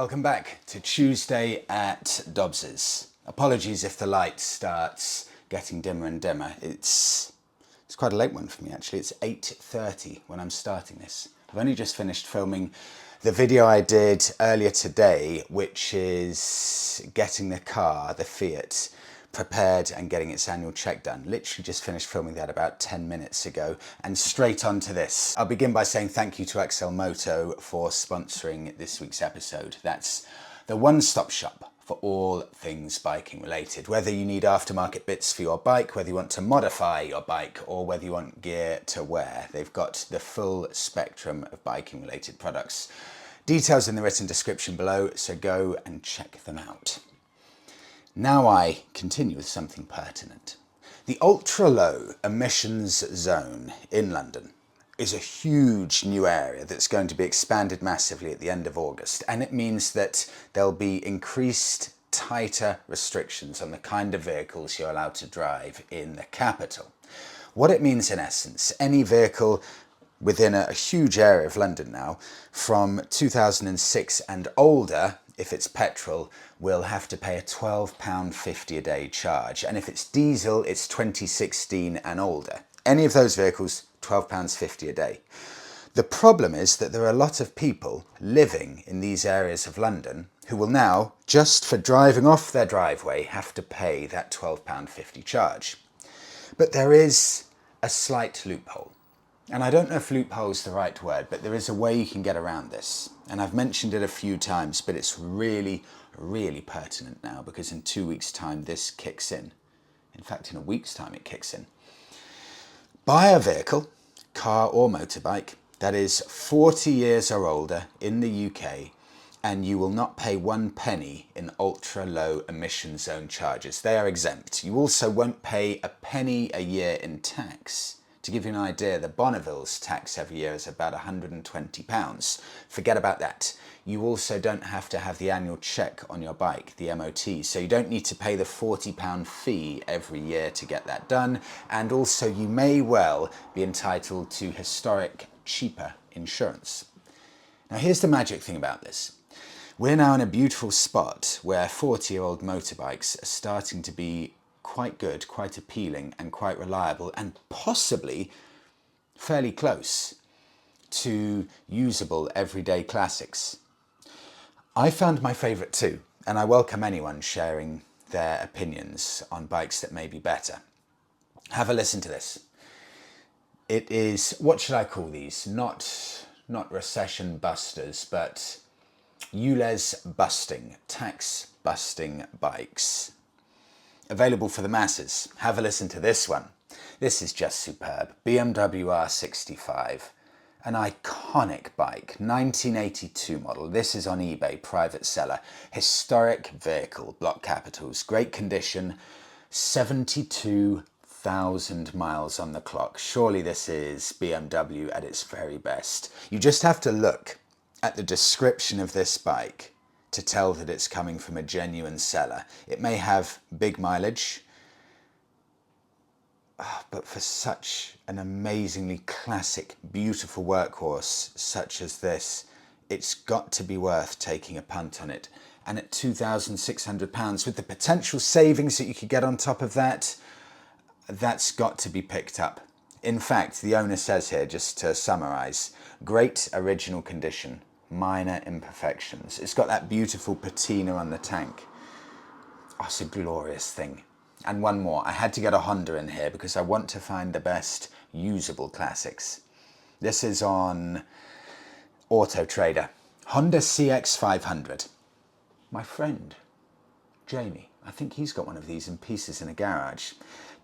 Welcome back to Tuesday at Dobbs's. Apologies if the light starts getting dimmer and dimmer. It's quite a late one for me actually. It's 8:30 when I'm starting this. I've only just finished filming the video I did earlier today, which is getting the car, the Fiat, prepared and getting its annual check done. Literally just finished filming that about 10 minutes ago and straight on to this. I'll begin by saying thank you to XL Moto for sponsoring this week's episode. That's the one-stop shop for all things biking related. Whether you need aftermarket bits for your bike, whether you want to modify your bike, or whether you want gear to wear, they've got the full spectrum of biking related products. Details in the written description below, so go and check them out. Now I continue with something pertinent. The ultra-low emissions zone in London is a huge new area that's going to be expanded massively at the end of August, and it means that there'll be increased, tighter restrictions on the kind of vehicles you're allowed to drive in the capital. What it means in essence, any vehicle within a huge area of London now, from 2006 and older, if it's petrol, will have to pay a £12.50 a day charge. And if it's diesel, it's 2016 and older. Any of those vehicles, £12.50 a day. The problem is that there are a lot of people living in these areas of London who will now, just for driving off their driveway, have to pay that £12.50 charge. But there is a slight loophole. And I don't know if loophole is the right word, but there is a way you can get around this. And I've mentioned it a few times, but it's really, really pertinent now because in 2 weeks' time this kicks in. In fact, in a week's time it kicks in. Buy a vehicle, car or motorbike, that is 40 years or older in the UK, and you will not pay 1 penny in ultra-low emission zone charges. They are exempt. You also won't pay a penny a year in tax. To give you an idea, the Bonneville's tax every year is about £120. Forget about that. You also don't have to have the annual check on your bike, the MOT, so you don't need to pay the £40 fee every year to get that done. And also you may well be entitled to historic, cheaper insurance. Now here's the magic thing about this. We're now in a beautiful spot where 40-year-old motorbikes are starting to be quite good, quite appealing and quite reliable and possibly fairly close to usable everyday classics. I found my favourite too, and I welcome anyone sharing their opinions on bikes that may be better. Have a listen to this. It is, what should I call these? Not recession busters, but ULEZ busting, tax busting bikes. Available for the masses. Have a listen to this one. This is just superb. BMW R65, an iconic bike, 1982 model. This is on eBay, private seller. Historic vehicle, block capitals, great condition, 72,000 miles on the clock. Surely this is BMW at its very best. You just have to look at the description of this bike to tell that it's coming from a genuine seller. It may have big mileage, but for such an amazingly classic, beautiful workhorse such as this, it's got to be worth taking a punt on it. And at £2,600, with the potential savings that you could get on top of that, that's got to be picked up. In fact, the owner says here, just to summarise, great original condition, minor imperfections. It's got that beautiful patina on the tank. Oh, it's a glorious thing. And one more, I had to get a Honda in here because I want to find the best usable classics. This is on Auto Trader. Honda CX500. My friend, Jamie, I think he's got one of these in pieces in a garage.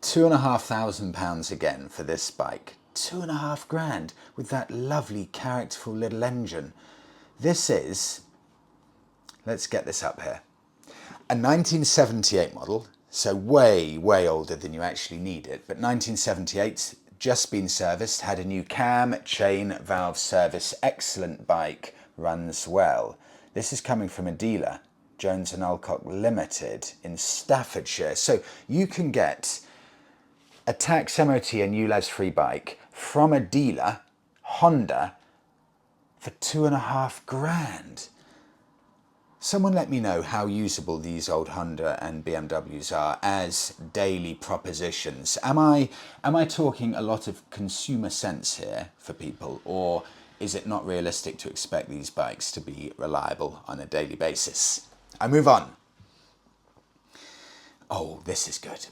£2,500 again for this bike. £2,500 with that lovely characterful little engine. This is, let's get this up here, a 1978 model, so way, way older than you actually need it, but 1978, just been serviced, had a new cam, chain, valve service, excellent bike, runs well. This is coming from a dealer, Jones and Alcock Limited in Staffordshire, so you can get a tax, MOT and ULEZ free bike from a dealer, Honda, for £2,500. Someone let me know how usable these old Honda and BMWs are as daily propositions. Am I talking a lot of consumer sense here for people, or is it not realistic to expect these bikes to be reliable on a daily basis? I move on. Oh, this is good.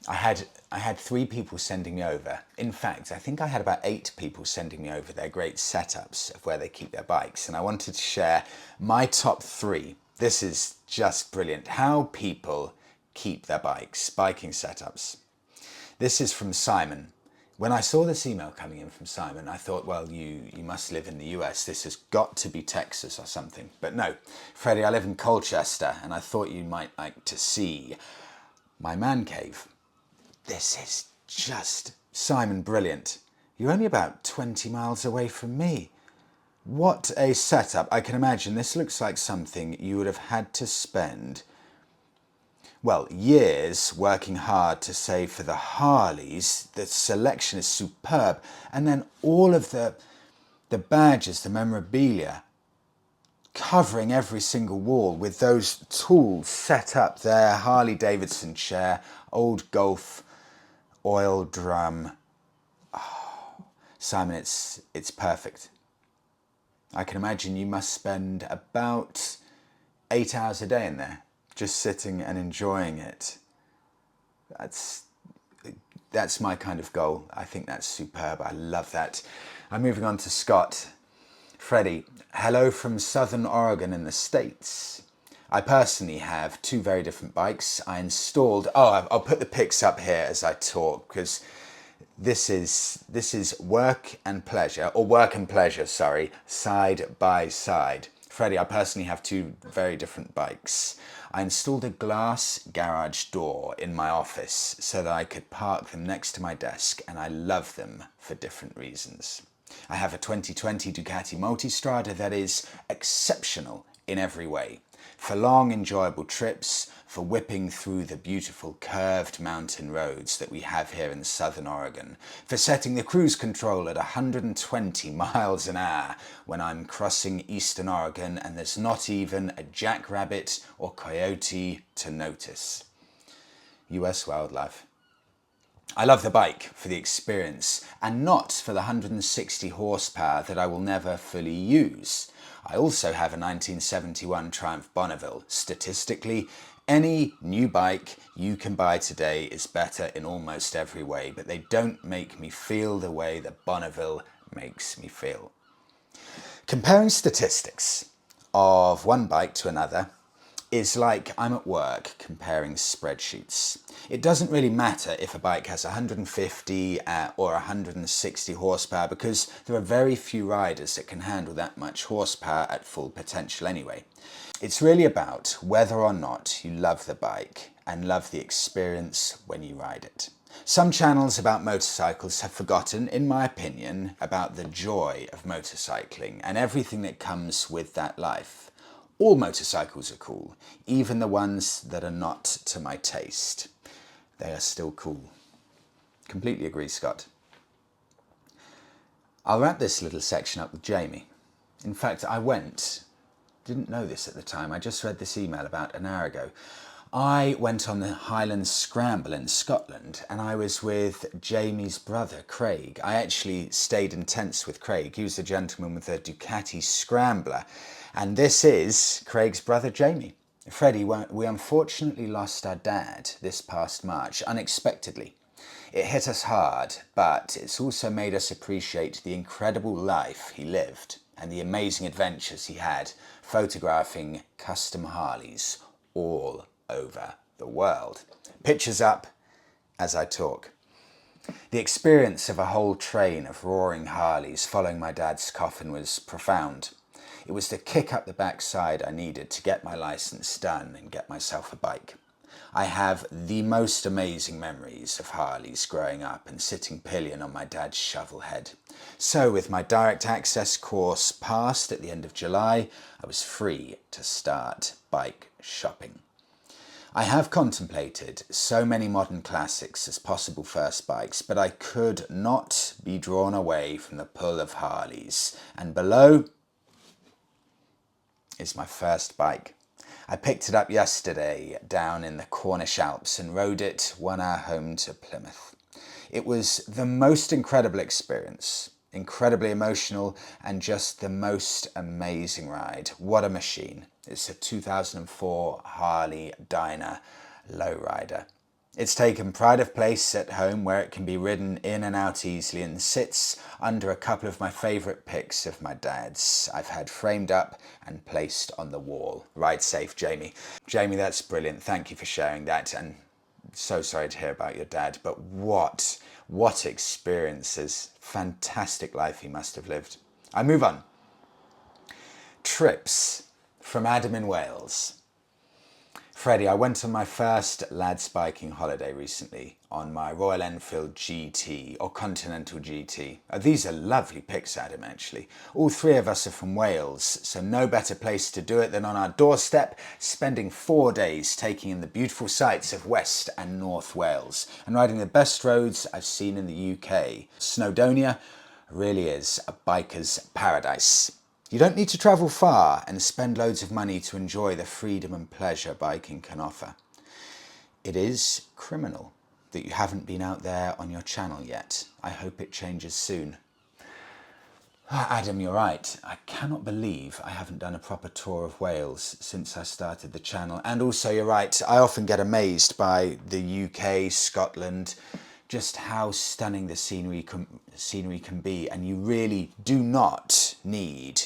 I had 3 people sending me over. In fact, I think I had about 8 people sending me over their great setups of where they keep their bikes. And I wanted to share my top 3. This is just brilliant. How people keep their bikes, biking setups. This is from Simon. When I saw this email coming in from Simon, I thought, well, you must live in the US. This has got to be Texas or something. But no, Freddie, I live in Colchester, and I thought you might like to see my man cave. This is just, Simon, brilliant. You're only about 20 miles away from me. What a setup. I can imagine this looks like something you would have had to spend, well, years working hard to save for the Harleys. The selection is superb. And then all of the badges, the memorabilia, covering every single wall with those tools set up there. Harley Davidson chair, old Golf oil drum. Oh, Simon, it's perfect. I can imagine you must spend about 8 hours a day in there, just sitting and enjoying it. That's my kind of goal. I think that's superb. I love that. I'm moving on to Scott. Freddie, hello from Southern Oregon in the States. I personally have 2 very different bikes. I installed, I'll put the pics up here as I talk, because this is work and pleasure, side by side. Freddie, I personally have 2 very different bikes. I installed a glass garage door in my office so that I could park them next to my desk, and I love them for different reasons. I have a 2020 Ducati Multistrada that is exceptional in every way. For long, enjoyable trips, for whipping through the beautiful curved mountain roads that we have here in Southern Oregon, for setting the cruise control at 120 miles an hour when I'm crossing Eastern Oregon and there's not even a jackrabbit or coyote to notice. US wildlife. I love the bike for the experience and not for the 160 horsepower that I will never fully use. I also have a 1971 Triumph Bonneville. Statistically, any new bike you can buy today is better in almost every way, but they don't make me feel the way that Bonneville makes me feel. Comparing statistics of one bike to another is like I'm at work comparing spreadsheets. It doesn't really matter if a bike has 150 or 160 horsepower, because there are very few riders that can handle that much horsepower at full potential anyway. It's really about whether or not you love the bike and love the experience when you ride it. Some channels about motorcycles have forgotten, in my opinion, about the joy of motorcycling and everything that comes with that life. All motorcycles are cool, even the ones that are not to my taste. They are still cool. Completely agree, Scott. I'll wrap this little section up with Jamie. In fact, didn't know this at the time, I just read this email about an hour ago. I went on the Highland Scramble in Scotland, and I was with Jamie's brother, Craig. I actually stayed in tents with Craig. He was the gentleman with the Ducati Scrambler. And this is Craig's brother, Jamie. Freddie, we unfortunately lost our dad this past March, unexpectedly. It hit us hard, but it's also made us appreciate the incredible life he lived and the amazing adventures he had photographing custom Harleys all over the world. Pictures up as I talk. The experience of a whole train of roaring Harleys following my dad's coffin was profound. It was the kick up the backside I needed to get my license done and get myself a bike. I have the most amazing memories of Harleys growing up and sitting pillion on my dad's shovel head. So with my direct access course passed at the end of July, I was free to start bike shopping. I have contemplated so many modern classics as possible first bikes, but I could not be drawn away from the pull of Harleys. And below is my first bike. I picked it up yesterday down in the Cornish Alps and rode it 1 hour home to Plymouth. It was the most incredible experience, incredibly emotional, and just the most amazing ride. What a machine. It's a 2004 Harley Dyna lowrider. It's taken pride of place at home where it can be ridden in and out easily and sits under a couple of my favourite pics of my dad's I've had framed up and placed on the wall. Ride safe, Jamie. Jamie, that's brilliant. Thank you for sharing that, and so sorry to hear about your dad, but what experiences, fantastic life he must have lived. I move on. Trips from Adam in Wales. Freddie, I went on my first lads biking holiday recently on my Royal Enfield GT or Continental GT. These are lovely pics, Adam, actually. All three of us are from Wales, so no better place to do it than on our doorstep, spending 4 days taking in the beautiful sights of West and North Wales and riding the best roads I've seen in the UK. Snowdonia really is a biker's paradise. You don't need to travel far and spend loads of money to enjoy the freedom and pleasure biking can offer. It is criminal that you haven't been out there on your channel yet. I hope it changes soon. Adam, you're right. I cannot believe I haven't done a proper tour of Wales since I started the channel. And also, you're right, I often get amazed by the UK, Scotland, just how stunning the scenery can be, and you really do not need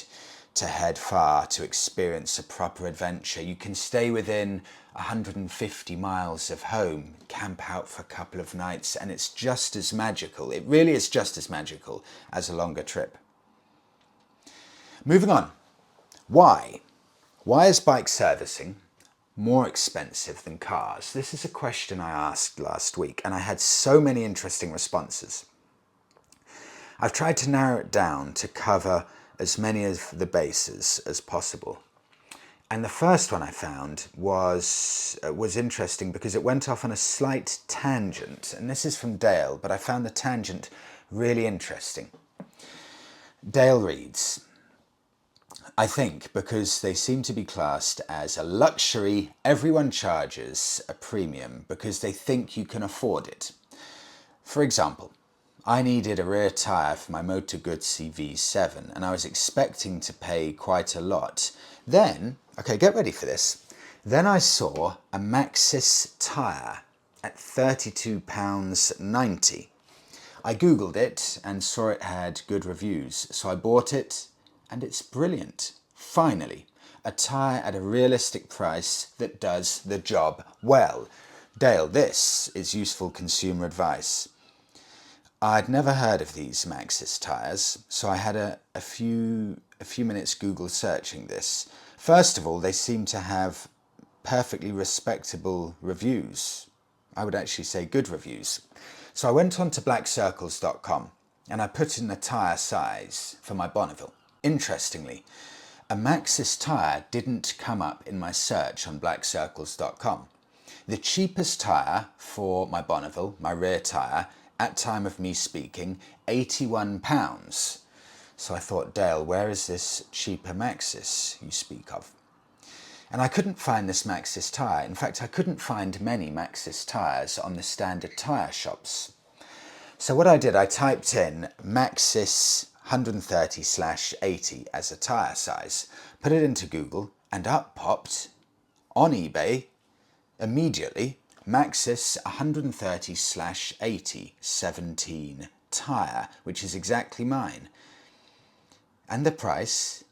to head far to experience a proper adventure. You can stay within 150 miles of home, camp out for a couple of nights, and it's just as magical. It really is just as magical as a longer trip. Moving on. Why? Why is bike servicing more expensive than cars? This is a question I asked last week and I had so many interesting responses. I've tried to narrow it down to cover as many of the bases as possible. And the first one I found was interesting because it went off on a slight tangent. And this is from Dale, but I found the tangent really interesting. Dale reads, I think because they seem to be classed as a luxury, everyone charges a premium because they think you can afford it. For example, I needed a rear tyre for my Moto Guzzi V7 and I was expecting to pay quite a lot. Then, okay, get ready for this. Then I saw a Maxxis tyre at £32.90. I googled it and saw it had good reviews, so I bought it. And it's brilliant. Finally, a tyre at a realistic price that does the job well. Dale, this is useful consumer advice. I'd never heard of these Maxxis tyres, so I had a few minutes Google searching this. First of all, they seem to have perfectly respectable reviews. I would actually say good reviews. So I went on to blackcircles.com and I put in the tyre size for my Bonneville. Interestingly, a Maxxis tyre didn't come up in my search on blackcircles.com. The cheapest tyre for my Bonneville, my rear tyre, at time of me speaking, £81. So I thought, Dale, where is this cheaper Maxxis you speak of? And I couldn't find this Maxxis tyre. In fact, I couldn't find many Maxxis tyres on the standard tyre shops. So what I did, I typed in Maxxis 130/80 as a tyre size, put it into Google, and up popped, on eBay, immediately, Maxxis 130/80 17 tyre, which is exactly mine. And the price,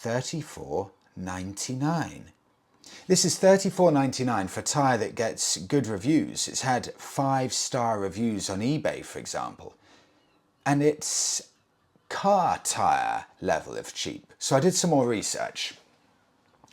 $34.99. This is $34.99 for a tyre that gets good reviews. It's had 5-star reviews on eBay, for example. And it's car tyre level of cheap. So I did some more research.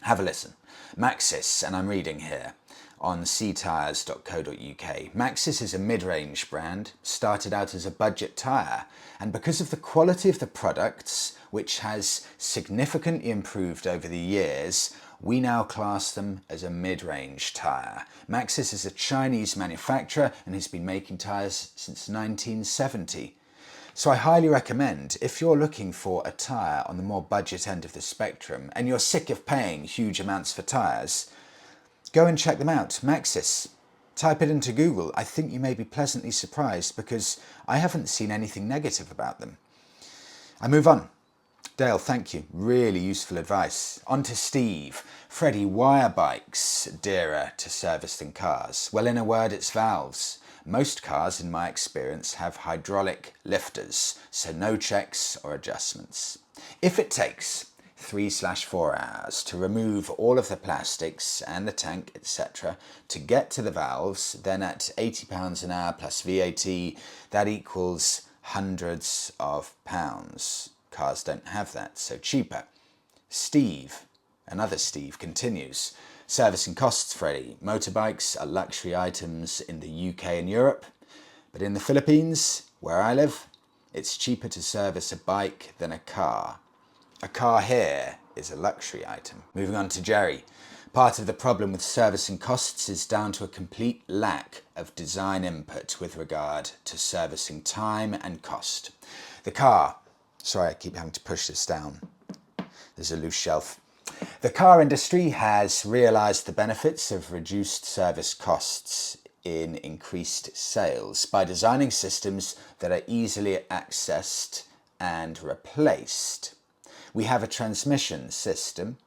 Have a listen. Maxxis, and I'm reading here on ctyres.co.uk. Maxxis is a mid-range brand, started out as a budget tyre, and because of the quality of the products, which has significantly improved over the years, we now class them as a mid-range tyre. Maxxis is a Chinese manufacturer and has been making tyres since 1970. So I highly recommend, if you're looking for a tyre on the more budget end of the spectrum and you're sick of paying huge amounts for tyres, go and check them out. Maxxis. Type it into Google. I think you may be pleasantly surprised because I haven't seen anything negative about them. I move on. Dale, thank you. Really useful advice. On to Steve. Freddie, why are bikes dearer to service than cars? Well, in a word, it's valves. Most cars, in my experience, have hydraulic lifters, so no checks or adjustments. If it takes 3/4 hours to remove all of the plastics and the tank, etc., to get to the valves, then at £80 an hour plus VAT, that equals hundreds of pounds. Cars don't have that, so cheaper. Steve, another Steve, continues. Servicing costs, Freddie. Motorbikes are luxury items in the UK and Europe, but in the Philippines, where I live, it's cheaper to service a bike than a car. A car here is a luxury item. Moving on to Jerry. Part of the problem with servicing costs is down to a complete lack of design input with regard to servicing time and cost. The car, sorry, I keep having to push this down. There's a loose shelf. The car industry has realised the benefits of reduced service costs in increased sales by designing systems that are easily accessed and replaced. We have a transmission system,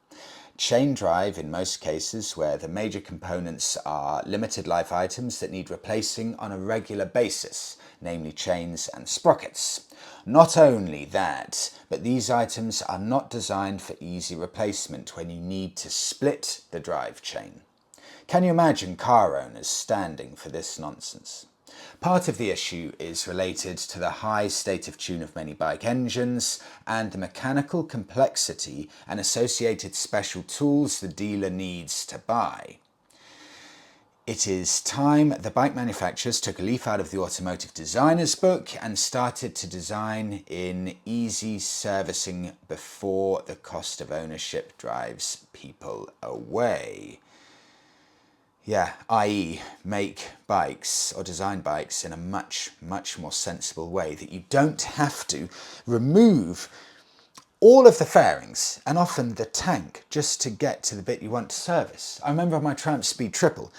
chain drive in most cases, where the major components are limited life items that need replacing on a regular basis, namely chains and sprockets. Not only that, but these items are not designed for easy replacement when you need to split the drive chain. Can you imagine car owners standing for this nonsense? Part of the issue is related to the high state of tune of many bike engines and the mechanical complexity and associated special tools the dealer needs to buy. It is time the bike manufacturers took a leaf out of the automotive designer's book and started to design in easy servicing before the cost of ownership drives people away. Yeah, i.e. make bikes or design bikes in a much more sensible way that you don't have to remove all of the fairings and often the tank just to get to the bit you want to service. I remember on my Triumph Speed Triple,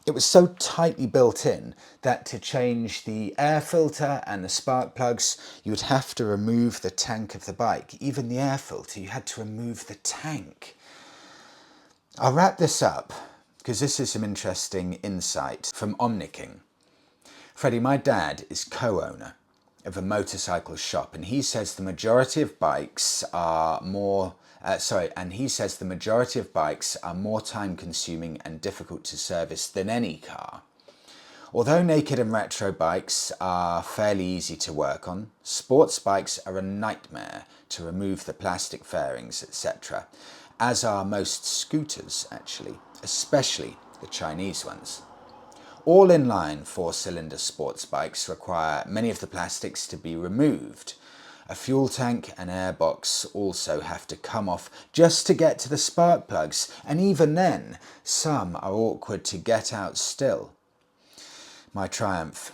it was so tightly built in that to change the air filter and the spark plugs, you would have to remove the tank of the bike. Even the air filter, you had to remove the tank. I'll wrap this up because this is some interesting insight from Omniking. Freddie, my dad is co-owner of a motorcycle shop and he says the majority of bikes are more time consuming and difficult to service than any car. Although naked and retro bikes are fairly easy to work on, sports bikes are a nightmare to remove the plastic fairings, etc., as are most scooters actually, especially the Chinese ones. All inline 4-cylinder sports bikes require many of the plastics to be removed. A fuel tank and airbox also have to come off just to get to the spark plugs, and even then, some are awkward to get out still. My Triumph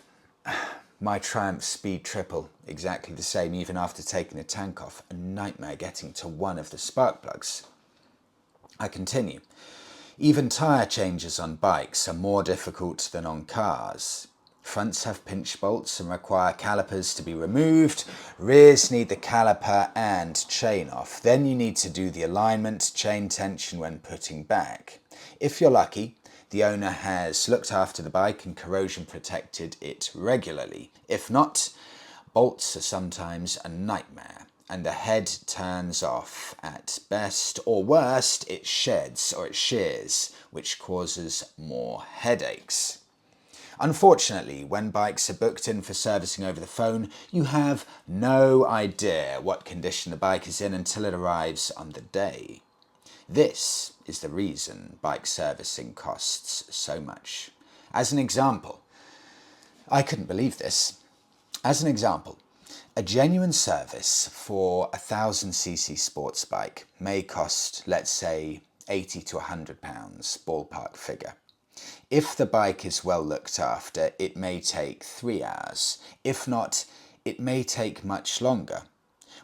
Speed Triple, exactly the same even after taking the tank off, a nightmare getting to one of the spark plugs. I continue. Even tyre changes on bikes are more difficult than on cars. Fronts have pinch bolts and require calipers to be removed. Rears need the caliper and chain off. Then you need to do the alignment, chain tension when putting back. If you're lucky, the owner has looked after the bike and corrosion protected it regularly. If not, bolts are sometimes a nightmare and the head turns off at best, or worst, it sheds or it shears, which causes more headaches. Unfortunately, when bikes are booked in for servicing over the phone, you have no idea what condition the bike is in until it arrives on the day. This is the reason bike servicing costs so much. As an example, I couldn't believe this. As an example, a genuine service for a 1000cc sports bike may cost, let's say, £80 to £100, ballpark figure. If the bike is well looked after, it may take 3 hours. If not, it may take much longer.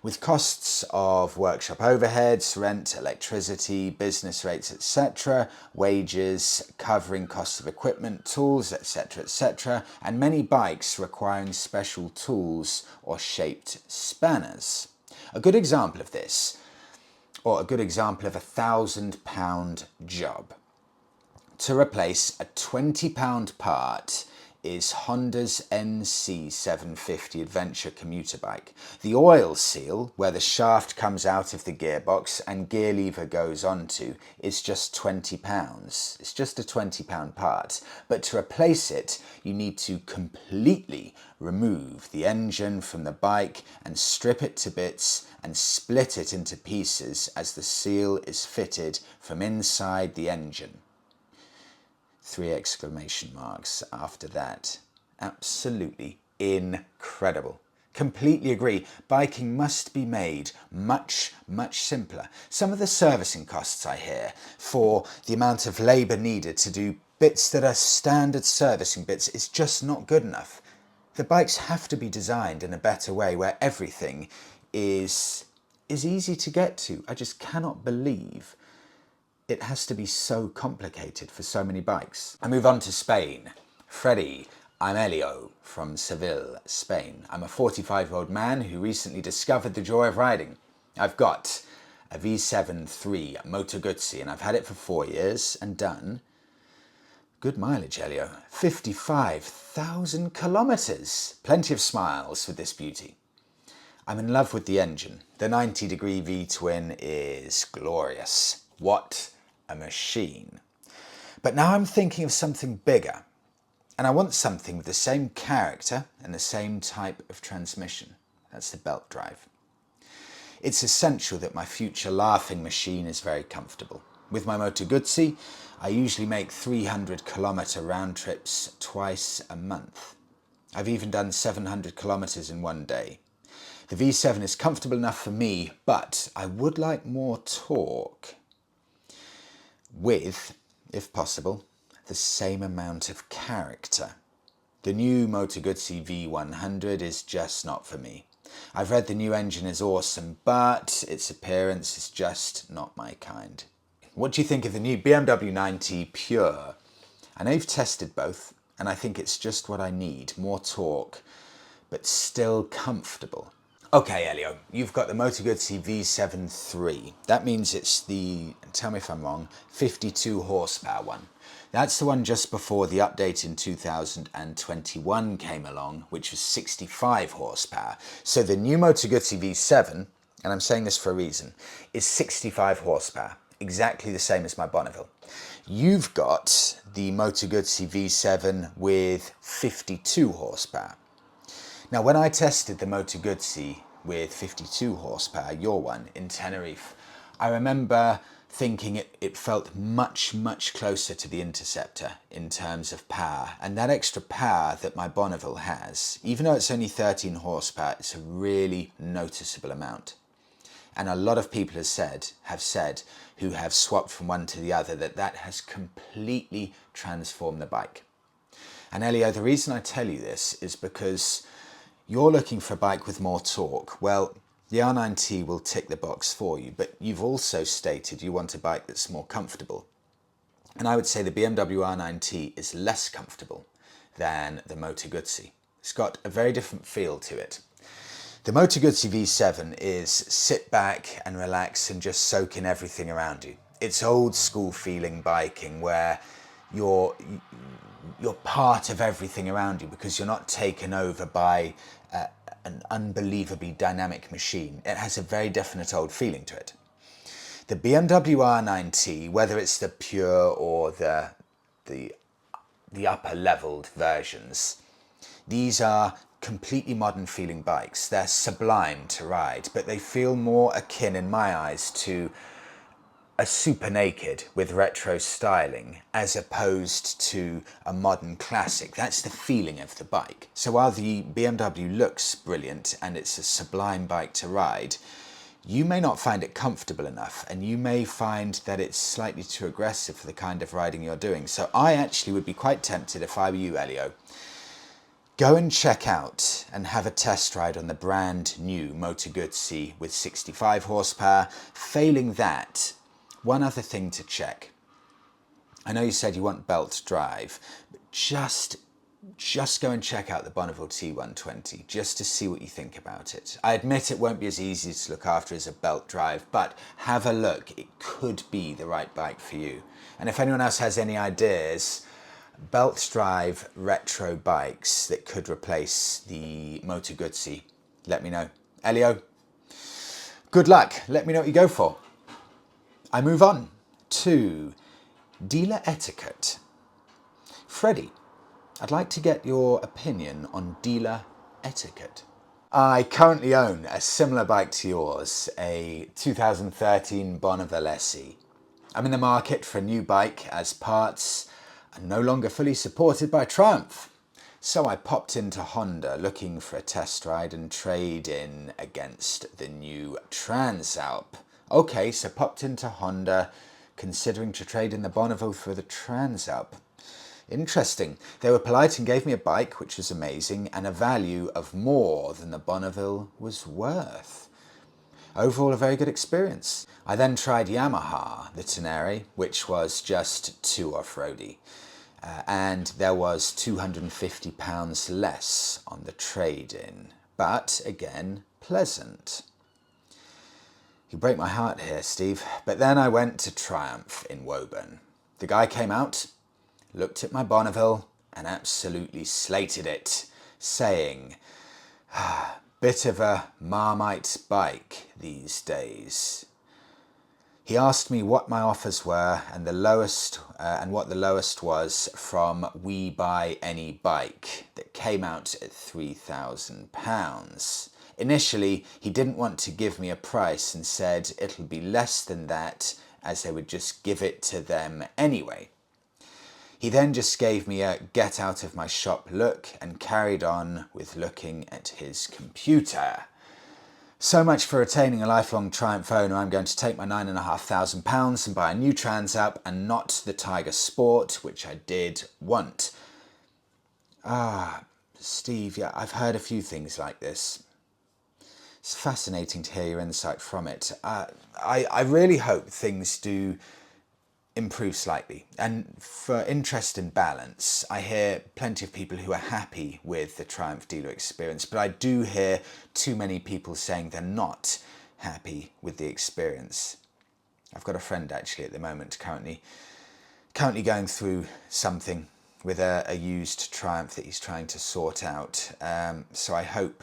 With costs of workshop overheads, rent, electricity, business rates, etc., wages, covering costs of equipment, tools, etc., and many bikes requiring special tools or shaped spanners. A good example of this, or a good example of £1,000 job. To replace a £20 part is Honda's NC750 Adventure commuter bike. The oil seal, where the shaft comes out of the gearbox and gear lever goes onto, is just £20. It's just a £20 part. But to replace it, you need to completely remove the engine from the bike and strip it to bits and split it into pieces as the seal is fitted from inside the engine. 3 exclamation marks after that. Absolutely incredible. Completely agree. Biking must be made much, much simpler. Some of the servicing costs I hear for the amount of labour needed to do bits that are standard servicing bits is just not good enough. The bikes have to be designed in a better way where everything is easy to get to. I just cannot believe it has to be so complicated for so many bikes. I move on to Spain. Freddie, I'm Elio from Seville, Spain. I'm a 45-year-old man who recently discovered the joy of riding. I've got a V7 Moto Guzzi and I've had it for 4 years and done good mileage, Elio. 55,000 kilometres. Plenty of smiles with this beauty. I'm in love with the engine. The 90-degree V-twin is glorious. What a machine. But now I'm thinking of something bigger, and I want something with the same character and the same type of transmission. That's the belt drive. It's essential that my future laughing machine is very comfortable. With my Moto Guzzi, I usually make 300-kilometre round trips twice a month. I've even done 700 kilometres in one day. The V7 is comfortable enough for me, but I would like more torque with, if possible, the same amount of character. The new Moto Guzzi V100 is just not for me. I've read the new engine is awesome, but its appearance is just not my kind. What do you think of the new BMW 9T Pure? I know you've tested both, and I think it's just what I need. More torque, but still comfortable. Okay, Elio, you've got the Moto Guzzi V7 III. That means it's the, tell me if I'm wrong, 52 horsepower one. That's the one just before the update in 2021 came along, which was 65 horsepower. So the new Moto Guzzi V7, and I'm saying this for a reason, is 65 horsepower, exactly the same as my Bonneville. You've got the Moto Guzzi V7 with 52 horsepower. Now, when I tested the Moto Guzzi with 52 horsepower, your one, in Tenerife, I remember thinking it felt much, much closer to the Interceptor in terms of power. And that extra power that my Bonneville has, even though it's only 13 horsepower, it's a really noticeable amount. And a lot of people have said, who have swapped from one to the other, that has completely transformed the bike. And Elio, the reason I tell you this is because you're looking for a bike with more torque. Well, the RnineT will tick the box for you, but you've also stated you want a bike that's more comfortable. And I would say the BMW RnineT is less comfortable than the Moto Guzzi. It's got a very different feel to it. The Moto Guzzi V7 is sit back and relax and just soak in everything around you. It's old school feeling biking where you're part of everything around you because you're not taken over by an unbelievably dynamic machine. It has a very definite old feeling to it. The BMW RnineT, whether it's the Pure or the upper leveled versions, these are completely modern feeling bikes. They're sublime to ride, but they feel more akin in my eyes to a super naked with retro styling as opposed to a modern classic. That's the feeling of the bike. So while the BMW looks brilliant and it's a sublime bike to ride, you may not find it comfortable enough, and you may find that it's slightly too aggressive for the kind of riding you're doing. So I actually would be quite tempted, if I were you, Elio, Go and check out and have a test ride on the brand new Moto Guzzi with 65 horsepower. Failing that, one other thing to check. I know you said you want belt drive, but just go and check out the Bonneville T120 just to see what you think about it. I admit it won't be as easy to look after as a belt drive, but have a look. It could be the right bike for you. And if anyone else has any ideas, belt drive retro bikes that could replace the Moto Guzzi, let me know. Elio, good luck. Let me know what you go for. I move on to dealer etiquette. Freddie, I'd like to get your opinion on dealer etiquette. I currently own a similar bike to yours, a 2013 Bonneville SE. I'm in the market for a new bike as parts are no longer fully supported by Triumph. So I popped into Honda looking for a test ride and trade in against the new Transalp. Okay, so popped into Honda considering to trade in the Bonneville for the Transalp. Interesting. They were polite and gave me a bike, which was amazing, and a value of more than the Bonneville was worth. Overall, a very good experience. I then tried Yamaha, the Tenere, which was just too off-roady. And there was £250 less on the trade-in. But, again, pleasant. You break my heart here, Steve. But then I went to Triumph in Woburn. The guy came out, looked at my Bonneville, and absolutely slated it, saying, bit of a Marmite bike these days. He asked me what my offers were and what the lowest was from We Buy Any Bike that came out at £3,000. Initially, he didn't want to give me a price and said it'll be less than that as they would just give it to them anyway. He then just gave me a get out of my shop look and carried on with looking at his computer. So much for retaining a lifelong Triumph owner. I'm going to take my £9,500 and buy a new Transalp and not the Tiger Sport, which I did want. Steve, yeah, I've heard a few things like this. It's fascinating to hear your insight from it. I really hope things do improve slightly. And for interest and balance, I hear plenty of people who are happy with the Triumph dealer experience, but I do hear too many people saying they're not happy with the experience. I've got a friend actually at the moment currently going through something with a used Triumph that he's trying to sort out. So I hope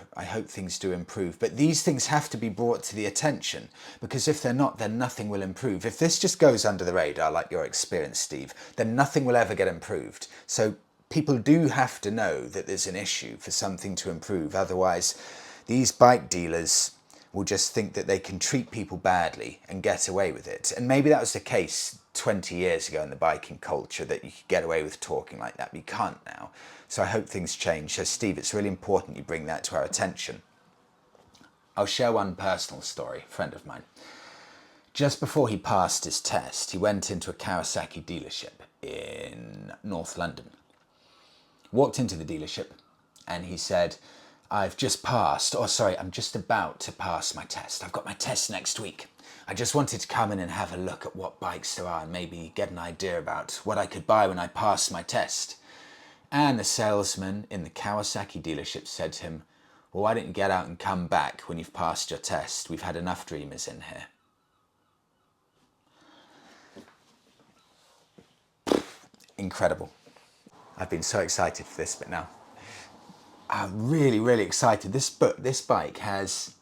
things do improve. But these things have to be brought to the attention, because if they're not, then nothing will improve. If this just goes under the radar, like your experience, Steve, then nothing will ever get improved. So people do have to know that there's an issue for something to improve. Otherwise, these bike dealers will just think that they can treat people badly and get away with it. And maybe that was the case 20 years ago in the biking culture, that you could get away with talking like that, but you can't now. So I hope things change. So Steve, it's really important you bring that to our attention. I'll share one personal story, a friend of mine. Just before he passed his test, he went into a Kawasaki dealership in North London. Walked into the dealership and he said, I'm just about to pass my test. I've got my test next week. I just wanted to come in and have a look at what bikes there are and maybe get an idea about what I could buy when I pass my test. And the salesman in the Kawasaki dealership said to him, well, why don't you get out and come back when you've passed your test? We've had enough dreamers in here. Incredible. I've been so excited for this bit now. I'm really, really excited. This bike has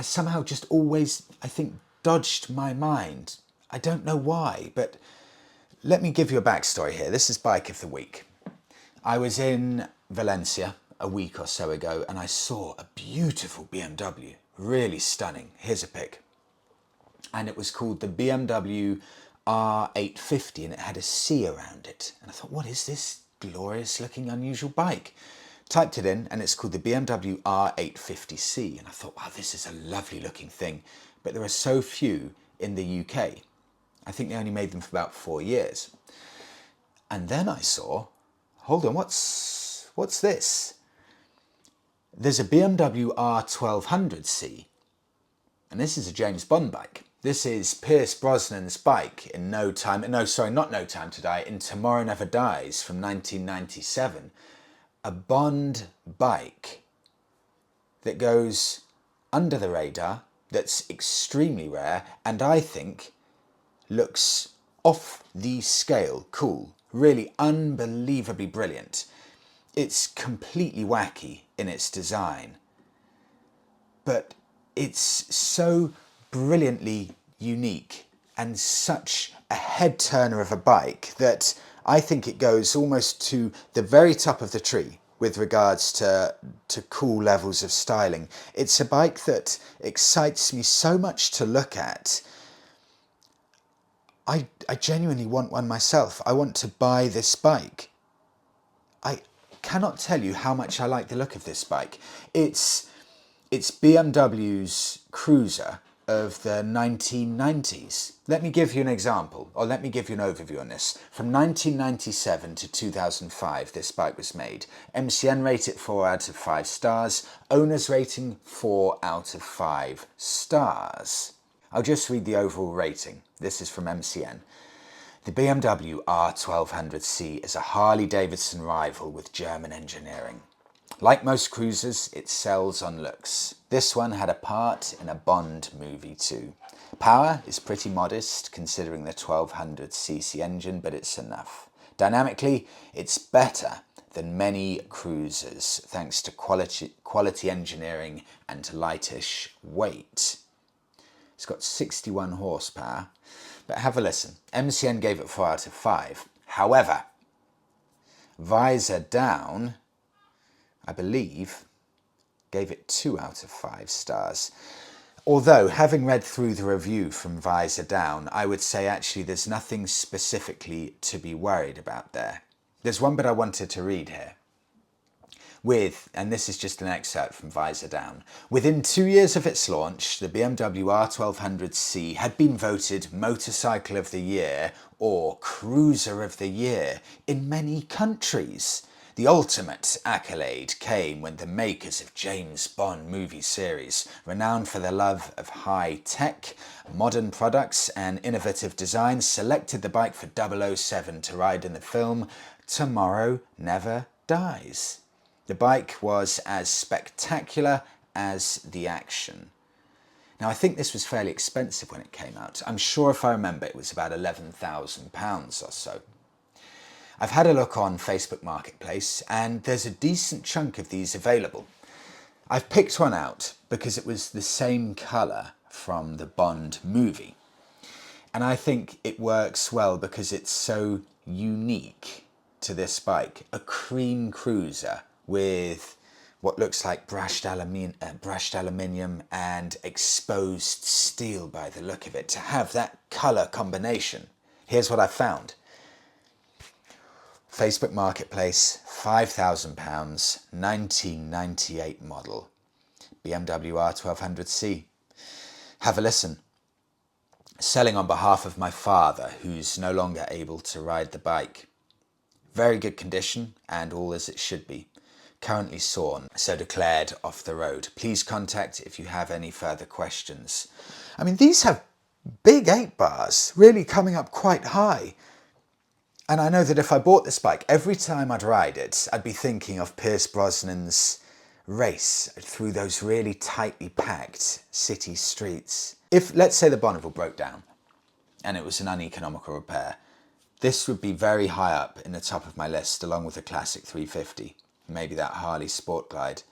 somehow just always, I think, dodged my mind. I don't know why, but let me give you a backstory here. This is Bike of the Week. I was in Valencia a week or so ago and I saw a beautiful BMW, really stunning. Here's a pic. And it was called the BMW R850 and it had a C around it. And I thought, what is this glorious looking unusual bike? Typed it in and it's called the BMW R850C. And I thought, wow, this is a lovely looking thing. But there are so few in the UK. I think they only made them for about 4 years. And then I saw, hold on, what's What's this? There's a BMW R1200C, and this is a James Bond bike. This is Pierce Brosnan's bike in No Time, no, sorry, not No Time to Die, in Tomorrow Never Dies from 1997. A Bond bike that goes under the radar, that's extremely rare, and I think looks off the scale cool, really unbelievably brilliant. It's completely wacky in its design, but it's so brilliantly unique and such a head turner of a bike that I think it goes almost to the very top of the tree with regards to cool levels of styling. It's a bike that excites me so much to look at. I genuinely want one myself. I want to buy this bike. I cannot tell you how much I like the look of this bike. It's BMW's cruiser of the 1990s. Let me give you an example, or let me give you an overview on this. From 1997 to 2005, this bike was made. MCN rate it 4 out of 5 stars. Owner's rating 4 out of 5 stars. I'll just read the overall rating. This is from MCN. The BMW R1200C is a Harley-Davidson rival with German engineering. Like most cruisers, it sells on looks. This one had a part in a Bond movie too. Power is pretty modest considering the 1200cc engine, but it's enough. Dynamically, it's better than many cruisers thanks to quality engineering and lightish weight. It's got 61 horsepower, but have a listen. MCN gave it 4 out of 5. However, Visor Down, I believe, gave it 2 out of 5 stars. Although, having read through the review from Visor Down, I would say actually there's nothing specifically to be worried about there. There's one bit I wanted to read here. And this is just an excerpt from Visor Down. Within 2 years of its launch, the BMW R1200C had been voted Motorcycle of the Year or Cruiser of the Year in many countries. The ultimate accolade came when the makers of James Bond movie series, renowned for their love of high tech, modern products and innovative designs, selected the bike for 007 to ride in the film Tomorrow Never Dies. The bike was as spectacular as the action. Now, I think this was fairly expensive when it came out. I'm sure if I remember it was about £11,000 or so. I've had a look on Facebook Marketplace and there's a decent chunk of these available. I've picked one out because it was the same colour from the Bond movie. And I think it works well because it's so unique to this bike. A cream cruiser with what looks like brushed aluminium and exposed steel by the look of it. To have that colour combination. Here's what I found. Facebook Marketplace, £5,000, 1998 model, BMW R1200C. Have a listen. Selling on behalf of my father, who's no longer able to ride the bike. Very good condition and all as it should be. Currently sawn, so declared off the road. Please contact if you have any further questions. I mean, these have big 8 bars, really coming up quite high. And I know that if I bought this bike, every time I'd ride it, I'd be thinking of Pierce Brosnan's race through those really tightly packed city streets. If, let's say, the Bonneville broke down and it was an uneconomical repair, this would be very high up in the top of my list, along with a classic 350, maybe that Harley Sport Glide.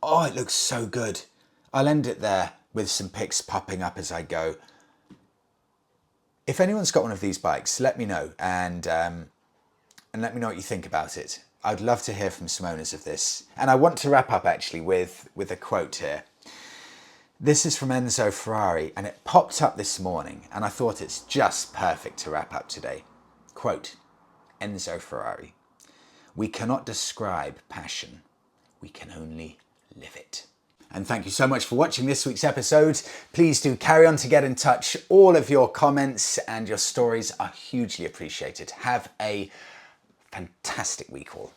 Oh, it looks so good. I'll end it there with some pics popping up as I go. If anyone's got one of these bikes, let me know and let me know what you think about it. I'd love to hear from some owners of this. And I want to wrap up actually with a quote here. This is from Enzo Ferrari and it popped up this morning and I thought it's just perfect to wrap up today. Quote, Enzo Ferrari, "We cannot describe passion, we can only live it." And thank you so much for watching this week's episode. Please do carry on to get in touch. All of your comments and your stories are hugely appreciated. Have a fantastic week all.